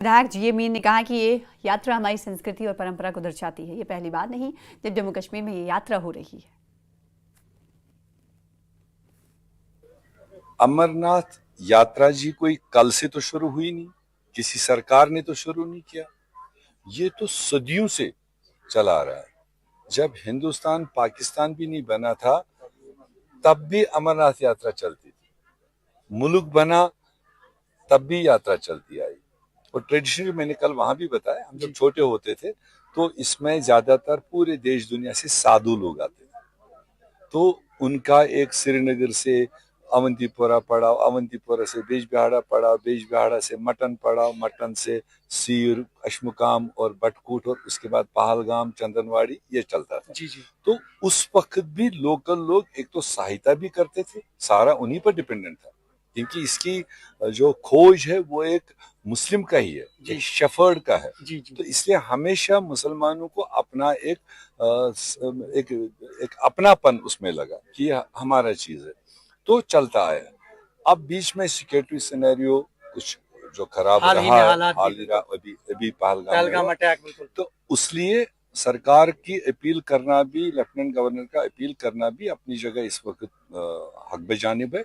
विधायक जीए मीर ने कहा कि ये यात्रा हमारी संस्कृति और परंपरा को दर्शाती है। ये पहली बार नहीं जब जम्मू कश्मीर में ये यात्रा हो रही है। अमरनाथ यात्रा जी कोई कल से तो शुरू हुई नहीं, किसी सरकार ने तो शुरू नहीं किया। ये तो सदियों से चला आ रहा है। जब हिंदुस्तान पाकिस्तान भी नहीं बना था तब भी अमरनाथ यात्रा चलती थी। मुल्क बना तब भी यात्रा चलती आई। और ट्रेडिशनली मैंने कल वहां भी बताया, हम जब छोटे होते थे तो इसमें ज्यादातर पूरे देश दुनिया से साधु लोग आते थे। तो उनका एक श्रीनगर से अवंतीपोरा पड़ाव, अवंतीपोरा से बेजबिहाड़ा पड़ाव, बेजबिहाड़ा से मटन पड़ाव, मटन से सीर, अशमुकाम और बटकूट और उसके बाद पहलगाम, चंदनवाड़ी, ये चलता था। जी जी। तो उस वक्त भी लोकल लोग एक तो सहायता भी करते थे, सारा उन्हीं पर डिपेंडेंट था, क्योंकि इसकी जो खोज है वो एक मुस्लिम का ही है, एक शेफर्ड का है। जी जी। तो इसलिए हमेशा मुसलमानों को अपना एक एक अपनापन उसमें लगा कि यह हमारा चीज है, तो चलता आया। अब बीच में सिक्योरिटी सिनेरियो कुछ जो खराब हाल ही में रहा है, हालात हाल ही रहा, अभी अभी पहलगाम अटैक, बिल्कुल। तो उसलिए सरकार की अपील करना भी, लेफ्टिनेंट गवर्नर का अपील करना भी अपनी जगह इस वक्त हक बजानिब है।